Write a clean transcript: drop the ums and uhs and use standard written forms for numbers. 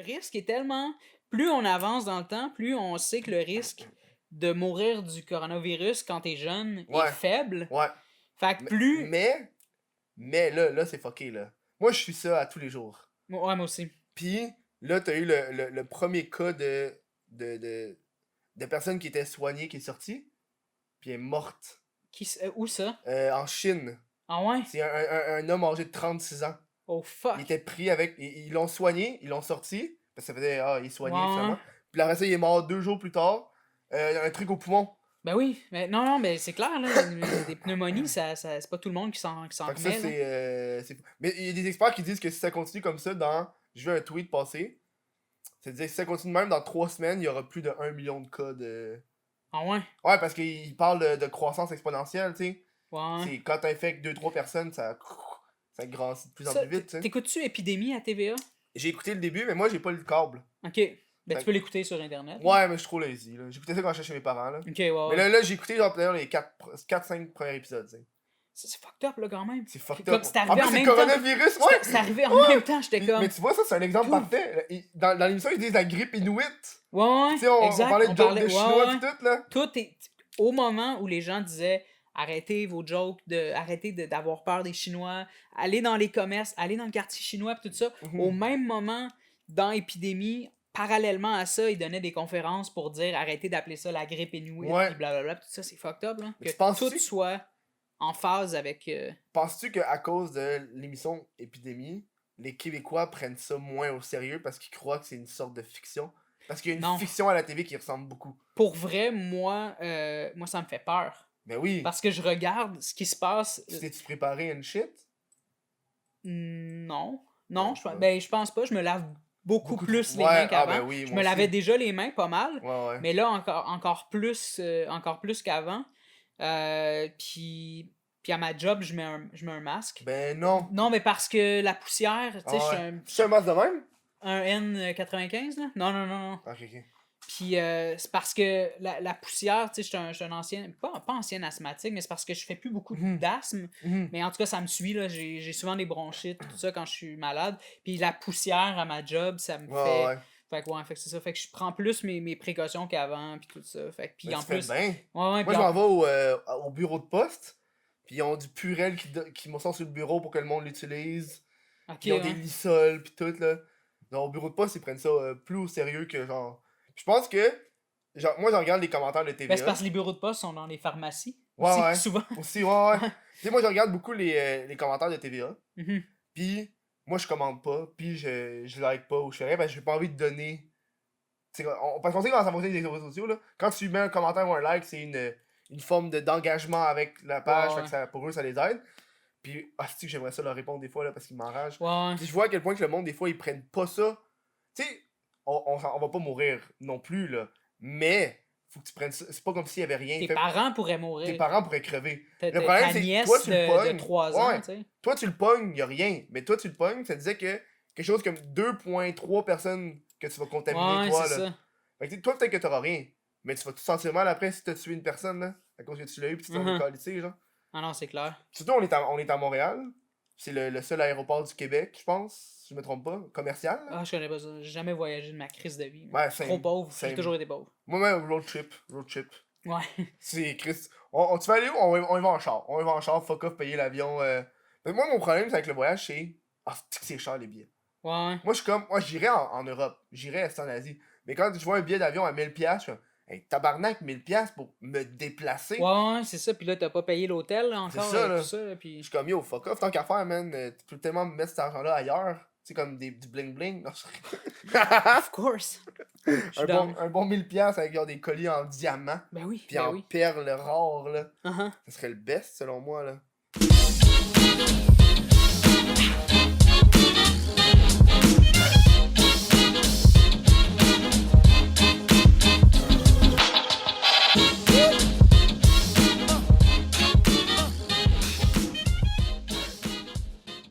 Le risque est tellement... Plus on avance dans le temps, plus on sait que le risque de mourir du coronavirus quand t'es jeune est Ouais. faible. Ouais. Fait que plus... Mais là, c'est fucké, là. Moi, je suis ça à tous les jours. Ouais, moi aussi. Puis, là, t'as eu le premier cas de personne qui était soignée qui est sortie, puis elle est morte. Où ça? En Chine. Ah ouais? C'est un homme âgé de 36 ans. Oh fuck. Il était pris avec... Ils l'ont soigné, ils l'ont sorti, parce que ça faisait... Ah, il est soigné, Ouais. finalement. Puis après ça, il est mort 2 jours plus tard. Il y a un truc au poumon. Ben oui, mais non, mais c'est clair, là, des pneumonies, c'est pas tout le monde qui s'en Fait que ça, remet, là. c'est... Mais il y a des experts qui disent que si ça continue comme ça, j'ai vu un tweet passer, c'est-à-dire si ça continue même dans 3 semaines, il y aura plus de 1 million de cas de... Ah ouais? Ouais, parce qu'il parle de croissance exponentielle, tu sais. Ouais. C'est quand t'infectes 2-3 personnes, ça grandit de plus en Ça, plus vite, tu sais. t'écoutes-tu Épidémie à TVA? J'ai écouté le début, mais moi, j'ai pas le câble. Ok. Ben tu peux l'écouter sur Internet. Ouais, mais je suis trop lazy, là. J'écoutais ça quand j'étais chez mes parents, là. Ok, ouais. Mais là j'ai écouté genre d'ailleurs les 4-5 premiers épisodes, tu sais. C'est fucked up, là, quand même. C'est fucked Comme up. c'est En arrivé plus, en c'est même le temps. coronavirus, ouais! C'est arrivé en même temps, j'étais comme... Mais tu vois, ça, c'est un exemple Cool. parfait. Dans l'émission, ils disent la grippe inuit. Ouais, Tu sais, on exact. parlait de jokes de ouais, chinois ouais. pis tout, là. Tout est... Au moment où les gens disaient arrêtez vos jokes, arrêtez d'avoir peur des Chinois, allez dans les commerces, allez dans le quartier chinois pis tout ça, au même moment, dans Épidémie, parallèlement à ça, ils donnaient des conférences pour dire arrêtez d'appeler ça la grippe inuit, Ouais. pis blablabla, tout ça, c'est fucked up, là. Mais Que penses-tu- tout soit en phase avec... Penses-tu qu'à cause de l'émission Épidémie, les Québécois prennent ça moins au sérieux parce qu'ils croient que c'est une sorte de fiction? Parce qu'il y a une Non. fiction à la TV qui ressemble beaucoup. Pour vrai, moi, ça me fait peur. Ben oui. Parce que je regarde ce qui se passe... Tu t'es-tu préparé une shit? Non. Ouais, Je pense pas. Je me lave beaucoup plus les Ouais, mains ah qu'avant. ben oui, Je moi me lavais aussi. déjà les mains pas mal. Ouais. Mais là, encore plus qu'avant. Puis à ma job, je mets un masque. Ben non. Non, mais parce que la poussière, tu sais, je suis C'est un masque de même? un N95, là. Non. Ok. Puis c'est parce que la poussière, tu sais, je suis un ancien, pas ancien asthmatique, mais c'est parce que je fais plus beaucoup d'asthme. Mais en tout cas, ça me suit, là. J'ai souvent des bronchites, tout ça, quand je suis malade. Puis la poussière à ma job, ça me fait... Ouais. Fait que c'est ça. Fait que je prends plus mes précautions qu'avant, puis tout ça. Fait que, puis Ben, en tu fais plus... bien. Ouais, Moi, puis je m'en vais au bureau de poste, puis ils ont du Purel qui me sort sur le bureau pour que le monde l'utilise. Ok, Puis ils ont des ouais. Lysol, puis tout, là. Donc, au bureau de poste, ils prennent ça plus au sérieux que genre... Je pense que... Genre, moi, je regarde les commentaires de TVA. Ben, c'est parce que les bureaux de poste sont dans les pharmacies. Ouais, aussi, ouais. souvent. Aussi, ouais. Tu sais, moi, je regarde beaucoup les commentaires de TVA. Mhm. Puis, moi, je commande pas, puis je like pas ou je fais rien, parce que j'ai pas envie de donner... parce qu'on sait comment ça fonctionne les réseaux sociaux, là. Quand tu mets un commentaire ou un like, c'est une forme d'engagement avec la page, Ouais. fait que pour eux, ça les aide. Puis, que j'aimerais ça leur répondre des fois, là, parce qu'ils m'enragent. Ouais. Puis je vois à quel point que le monde, des fois, ils prennent pas ça. Tu sais, on va pas mourir non plus, là. Mais, faut que tu prennes ça. C'est pas comme s'il y avait rien. Tes parents pourraient mourir. Tes parents pourraient crever. Le problème, ta c'est que nièce toi, tu le pognes. de 3 ans, Ouais. tu sais. Toi, tu le pognes, y a rien. Mais toi, tu le pognes, ça disait que quelque chose comme 2,3 personnes que tu vas contaminer, Ouais, toi, c'est là. ça. Fait que toi, peut-être que t'auras rien. Mais tu vas te sentir mal après si t'as tué une personne, là. À cause que tu l'as eu pis tu t'en es calissé, genre. Ah non, c'est clair. Surtout, on est à Montréal. C'est le seul aéroport du Québec, je pense, si je me trompe pas, commercial. Là. Ah, je connais pas ça. J'ai jamais voyagé de ma crise de vie. Ouais, Je suis trop pauvre. J'ai toujours été pauvre. Moi-même, road trip. Ouais. C'est Chris. Tu vas aller où? On y va en char. On y va en char, fuck off, payer l'avion. Mais moi, mon problème, c'est avec le voyage, c'est... c'est cher, les billets. Ouais. Moi, je suis comme... Moi, j'irais en Europe. J'irais en Asie. Mais quand je vois un billet d'avion à 1000$, je suis comme... Hey, tabarnak, 1000$ pour me déplacer. Ouais, c'est ça. Puis là, t'as pas payé l'hôtel là, encore. C'est ça, là. Tout ça, là, Je puis... suis comme, yo, fuck off, tant qu'à faire, man. Tu peux tellement mettre cet argent-là ailleurs. Tu sais, comme du bling-bling. Non, Of course. un bon 1000$ avec genre, des colliers en diamant. Ben oui, Puis ben en oui. perles rares, là. Uh-huh. Ça serait le best, selon moi, là.